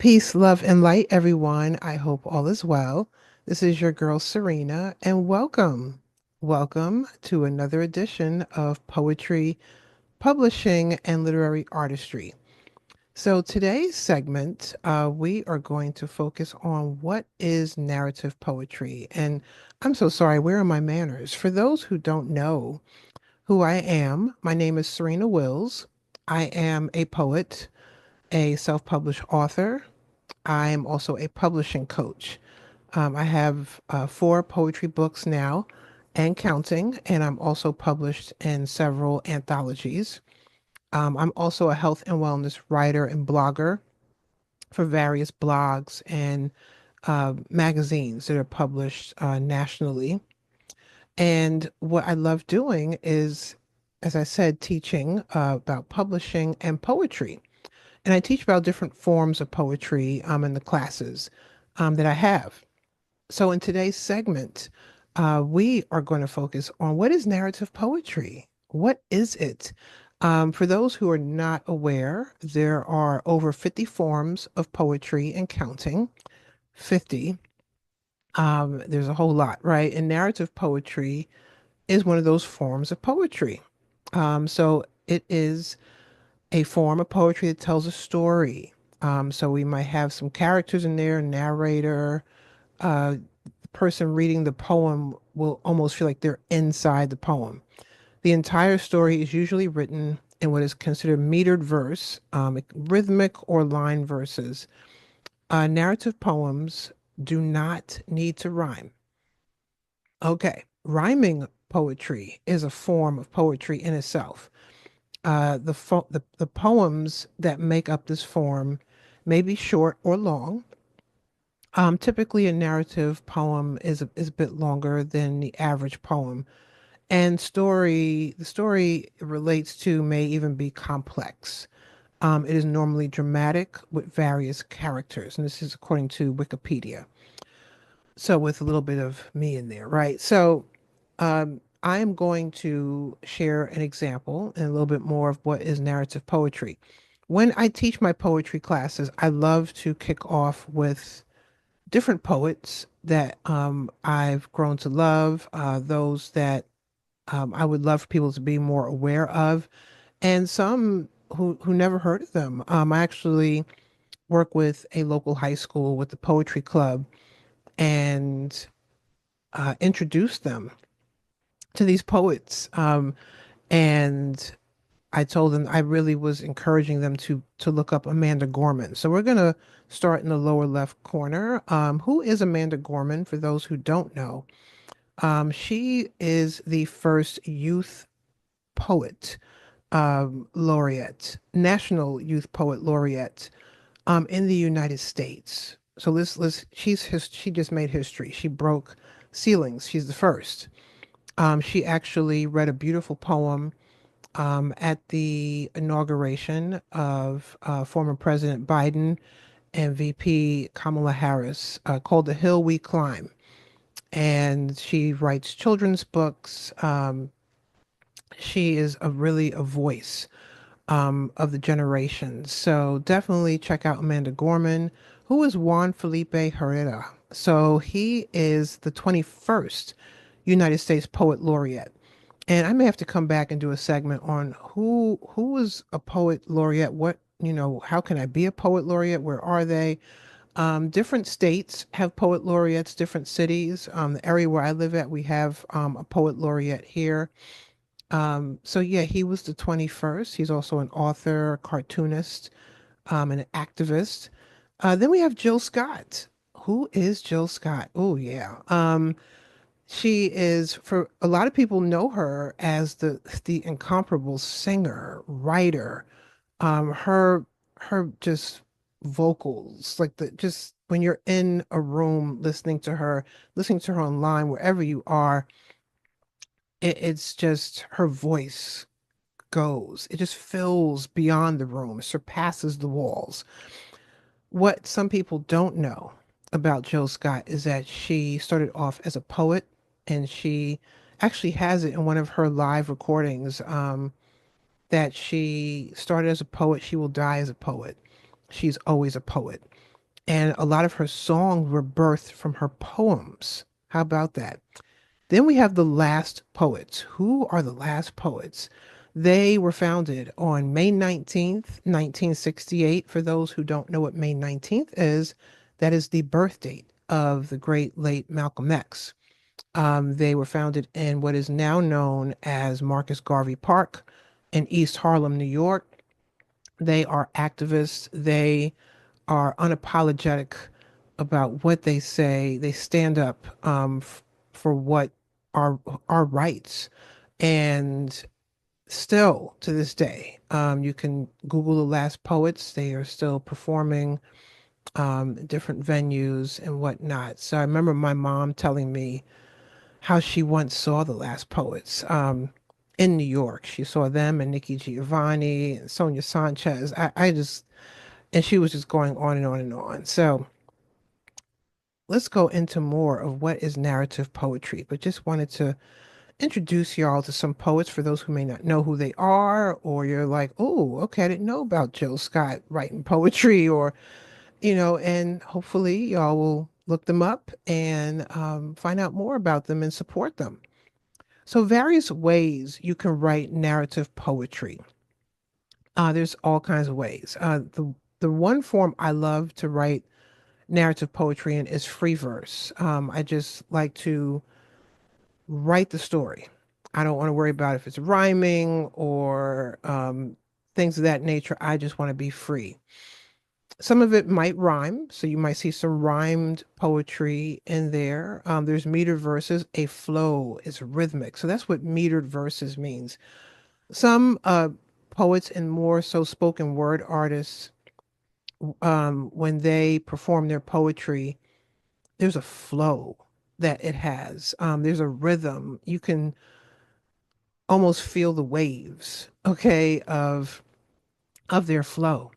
Peace, love, and light, everyone. I hope all is well. This is your girl, Serena, and welcome. Welcome to another edition of Poetry, Publishing, and Literary Artistry. So, today's segment, we are going to focus on what is narrative poetry. And I'm so sorry, where are my manners? For those who don't know who I am, my name is Serena Wills. I am a poet, a self published author. I'm also a publishing coach. I have four poetry books now and counting, and I'm also published in several anthologies. I'm also a health and wellness writer and blogger for various blogs and magazines that are published nationally. And what I love doing is, as I said, teaching about publishing and poetry. And I teach about different forms of poetry in the classes that I have. So in today's segment, we are going to focus on what is narrative poetry? What is it? For those who are not aware, there are over 50 forms of poetry and counting. 50. There's a whole lot, right? And narrative poetry is one of those forms of poetry. So it is a form of poetry that tells a story. So we might have some characters in there, narrator, the person reading the poem will almost feel like they're inside the poem. The entire story is usually written in what is considered metered verse, rhythmic or line verses. Narrative poems do not need to rhyme. Okay, rhyming poetry is a form of poetry in itself. The poems that make up this form may be short or long. Typically, a narrative poem is a bit longer than the average poem, and the story it relates to may even be complex. It is normally dramatic with various characters, and this is according to Wikipedia. So, with a little bit of me in there, right? So, I am going to share an example and a little bit more of what is narrative poetry. When I teach my poetry classes, I love to kick off with different poets that I've grown to love, those that I would love for people to be more aware of, and some who never heard of them. I actually work with a local high school with the poetry club and introduced them to these poets. And I told them I really was encouraging them to look up Amanda Gorman. So we're gonna start in the lower left corner. Who is Amanda Gorman? For those who don't know, she is the first youth poet laureate, national youth poet laureate in the United States. So she just made history. She broke ceilings. She's the first. She actually read a beautiful poem at the inauguration of former President Biden and VP Kamala Harris called The Hill We Climb. And she writes children's books. She is really a voice of the generation. So definitely check out Amanda Gorman. Who is Juan Felipe Herrera? So he is the 21st United States Poet Laureate. And I may have to come back and do a segment on who was a poet laureate. What, how can I be a poet laureate? Where are they? Different states have poet laureates, different cities. The area where I live at, we have a poet laureate here. So yeah, he was the 21st. He's also an author, cartoonist, and an activist. Then we have Jill Scott. Who is Jill Scott? Oh yeah. She is, for a lot of people know her as the incomparable singer, writer. Her just vocals, like the just when you're in a room listening to her online, wherever you are, it's just her voice goes. It just fills beyond the room, surpasses the walls. What some people don't know about Jill Scott is that she started off as a poet, and she actually has it in one of her live recordings that she started as a poet, she will die as a poet. She's always a poet. And a lot of her songs were birthed from her poems. How about that? Then we have the last poets. Who are the last poets? They were founded on May 19th, 1968. For those who don't know what May 19th is, that is the birth date of the great late Malcolm X. They were founded in what is now known as Marcus Garvey Park in East Harlem, New York. They are activists. They are unapologetic about what they say. They stand up for what are our rights. And still to this day, you can Google the last poets. They are still performing different venues and whatnot. So I remember my mom telling me how she once saw the last poets in New York. She saw them and Nikki Giovanni and Sonia Sanchez. I just, and she was just going on and on and on. So let's go into more of what is narrative poetry, but just wanted to introduce y'all to some poets for those who may not know who they are, or you're like, oh, okay, I didn't know about Jill Scott writing poetry, or, and hopefully y'all will look them up and find out more about them and support them. So, various ways you can write narrative poetry. There's all kinds of ways. The one form I love to write narrative poetry in is free verse. I just like to write the story. I don't want to worry about if it's rhyming or things of that nature. I just want to be free. Some of it might rhyme, so you might see some rhymed poetry in there. There's metered verses. A flow is rhythmic, so that's what metered verses means. Some poets and more so spoken word artists, when they perform their poetry, there's a flow that it has. There's a rhythm. You can almost feel the waves, okay, of their flow.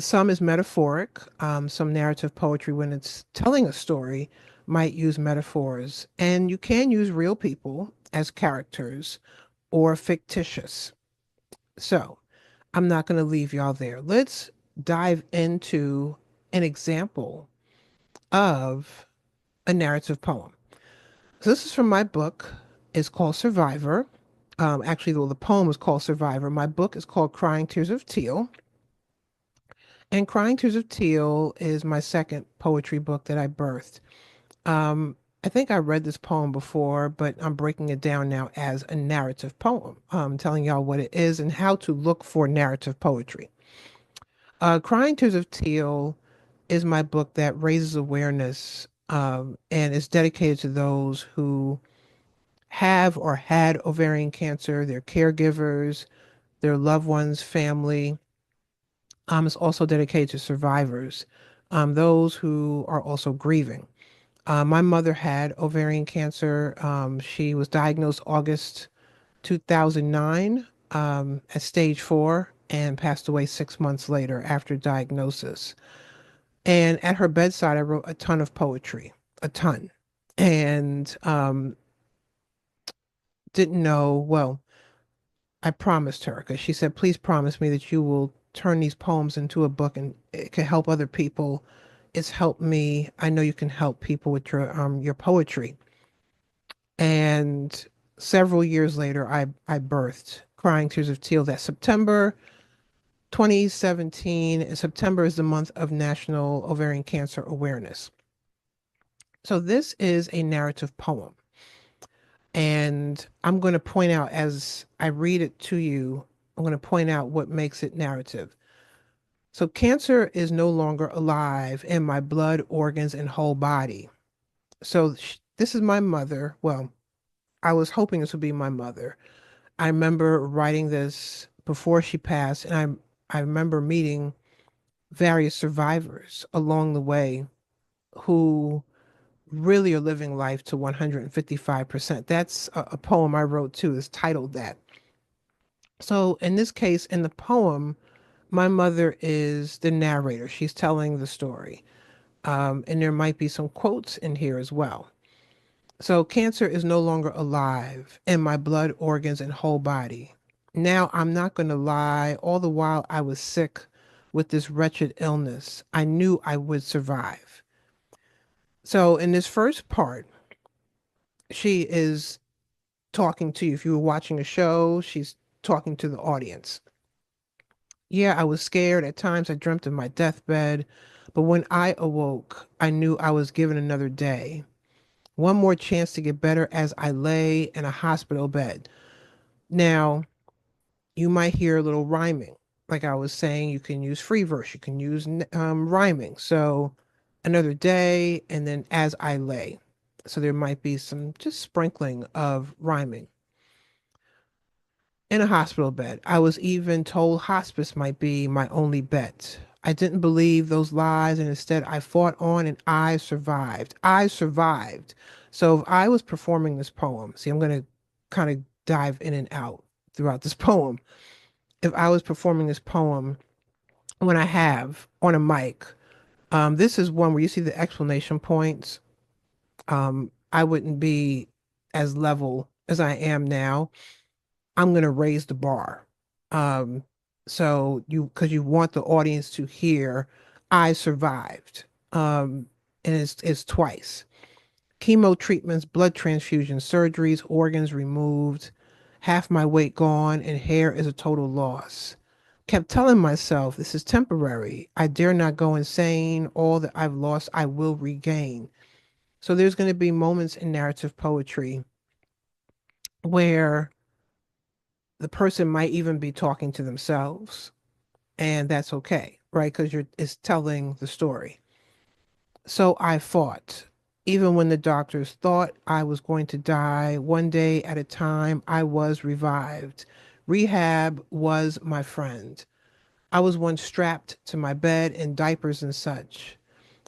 Some is metaphoric. Some narrative poetry, when it's telling a story, might use metaphors, and you can use real people as characters or fictitious. So I'm not going to leave y'all there. Let's dive into an example of a narrative poem. So this is from my book. It's called Survivor. Actually, well, the poem is called Survivor. My book is called Crying Tears of Teal. And Crying Tears of Teal is my second poetry book that I birthed. Um, I think I read this poem before, but I'm breaking it down now as a narrative poem, telling y'all what it is and how to look for narrative poetry. Crying Tears of Teal is my book that raises awareness and is dedicated to those who have or had ovarian cancer, their caregivers, their loved ones, family. It's also dedicated to survivors, those who are also grieving. My mother had ovarian cancer. She was diagnosed August 2009 at stage 4 and passed away 6 months later after diagnosis. And at her bedside, I wrote a ton of poetry, a ton. And didn't know, well, I promised her because she said, please promise me that you will turn these poems into a book and it can help other people. It's helped me. I know you can help people with your poetry. And several years later, I birthed Crying Tears of Teal that September 2017. And September is the month of National Ovarian Cancer Awareness. So this is a narrative poem. And I'm going to point out as I read it to you, I'm going to point out what makes it narrative. So cancer is no longer alive in my blood, organs, and whole body. So this is my mother. Well, I was hoping this would be my mother. I remember writing this before she passed, and I remember meeting various survivors along the way who really are living life to 155%. That's a poem I wrote too, is titled that. So in this case, in the poem, my mother is the narrator. She's telling the story. And there might be some quotes in here as well. So cancer is no longer alive in my blood, organs, and whole body. Now, I'm not going to lie, all the while I was sick with this wretched illness. I knew I would survive. So in this first part, she is talking to you. If you were watching a show, she's talking to the audience. Yeah, I was scared. At times I dreamt of my deathbed. But when I awoke, I knew I was given another day. One more chance to get better as I lay in a hospital bed. Now, you might hear a little rhyming. Like I was saying, you can use free verse, you can use rhyming. So, another day, and then as I lay. So, there might be some just sprinkling of rhyming in a hospital bed. I was even told hospice might be my only bet. I didn't believe those lies, and instead I fought on and I survived. I survived. So if I was performing this poem, see, I'm going to kind of dive in and out throughout this poem. If I was performing this poem when I have on a mic, this is one where you see the explanation points. I wouldn't be as level as I am now. I'm going to raise the bar. Um, because you want the audience to hear, I survived. And it's twice. Chemo treatments, blood transfusions, surgeries, organs removed, half my weight gone, and hair is a total loss. Kept telling myself this is temporary. I dare not go insane. All that I've lost, I will regain. So there's going to be moments in narrative poetry where the person might even be talking to themselves, and that's okay, right? Because you're it's telling the story. So I fought. Even when the doctors thought I was going to die, one day at a time, I was revived. Rehab was my friend. I was once strapped to my bed in diapers and such.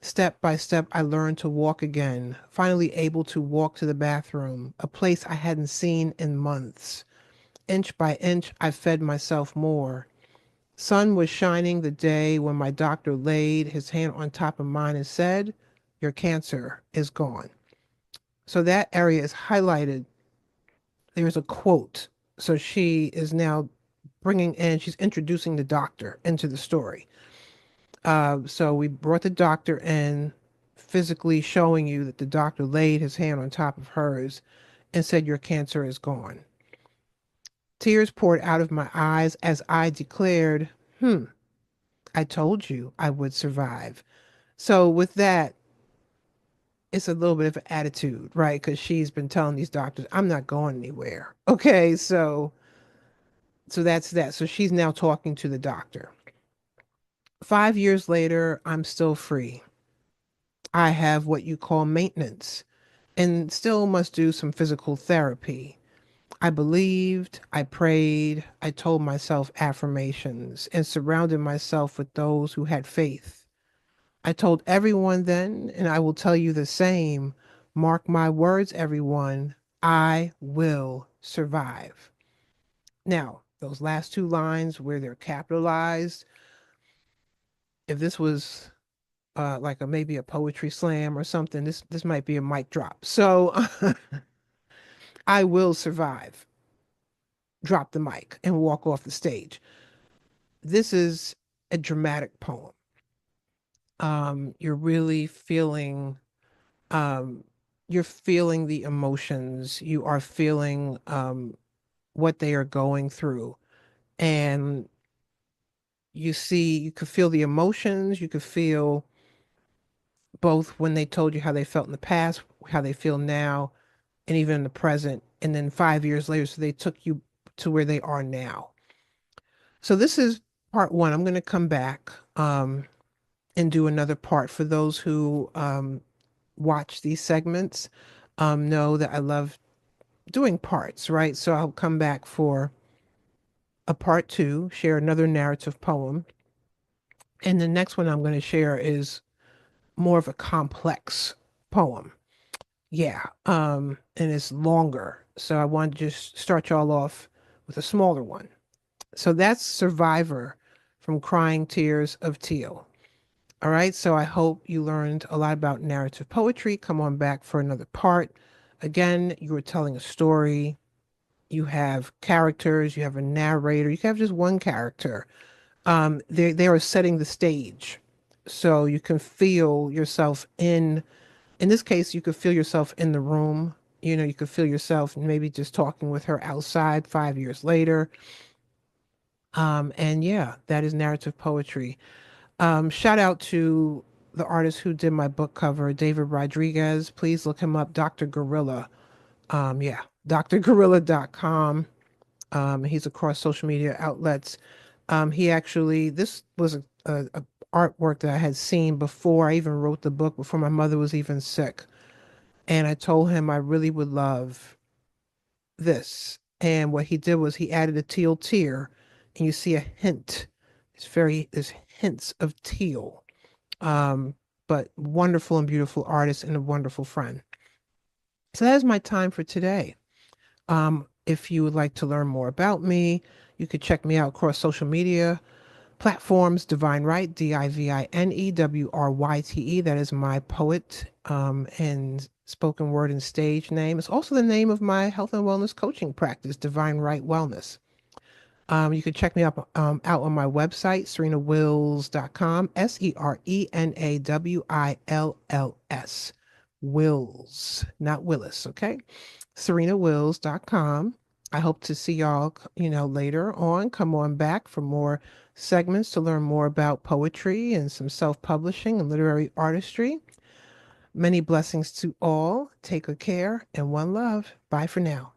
Step by step, I learned to walk again, finally able to walk to the bathroom, a place I hadn't seen in months. Inch by inch, I fed myself more. Sun was shining the day when my doctor laid his hand on top of mine and said, your cancer is gone. So that area is highlighted. There's a quote. So she is now bringing in, she's introducing the doctor into the story. So we brought the doctor in, physically showing you that the doctor laid his hand on top of hers and said, your cancer is gone. Tears poured out of my eyes as I declared, I told you I would survive. So with that, it's a little bit of an attitude, right? Because she's been telling these doctors, I'm not going anywhere. Okay, so that's that. So she's now talking to the doctor. 5 years later, I'm still free. I have what you call maintenance and still must do some physical therapy. I believed, I prayed, I told myself affirmations and surrounded myself with those who had faith. I told everyone then, and I will tell you the same. Mark my words, everyone. I will survive. Now, those last two lines where they're capitalized, if this was like a maybe a poetry slam or something, this might be a mic drop. So I will survive. Drop the mic and walk off the stage. This is a dramatic poem. You're really feeling um, you're feeling the emotions. You are feeling what they are going through. And you could feel the emotions. You could feel both when they told you how they felt in the past, how they feel now, and even in the present. And then 5 years later, so they took you to where they are now. So this is part one. I'm going to come back and do another part for those who watch these segments. Know that I love doing parts, right? So I'll come back for a part two, share another narrative poem. And the next one I'm going to share is more of a complex poem. Yeah. And it's longer. So I want to just start y'all off with a smaller one. So that's Survivor from Crying Tears of Teal. All right. So I hope you learned a lot about narrative poetry. Come on back for another part. Again, you were telling a story. You have characters, you have a narrator, you can have just one character. They are setting the stage, so you can feel yourself in. In this case, you could feel yourself in the room. You know, you could feel yourself maybe just talking with her outside 5 years later. And yeah, that is narrative poetry. Shout out to the artist who did my book cover, David Rodriguez. Please look him up, Dr. Gorilla. Yeah, drgorilla.com. He's across social media outlets. He actually, this was a artwork that I had seen before I even wrote the book, before my mother was even sick. And I told him I really would love this. And what he did was he added a teal tear, and you see a hint. There's hints of teal. Um, but wonderful and beautiful artist and a wonderful friend. So that is my time for today. If you would like to learn more about me, you could check me out across social media platforms. Divine Right, DivineWryte. That is my poet and spoken word and stage name. It's also the name of my health and wellness coaching practice, Divine Right Wellness. You can check me out on my website, serenawills.com, SerenaWills. Wills, not Willis, okay? serenawills.com. I hope to see y'all, later on. Come on back for more segments to learn more about poetry and some self-publishing and literary artistry. Many blessings to all. Take good care and one love. Bye for now.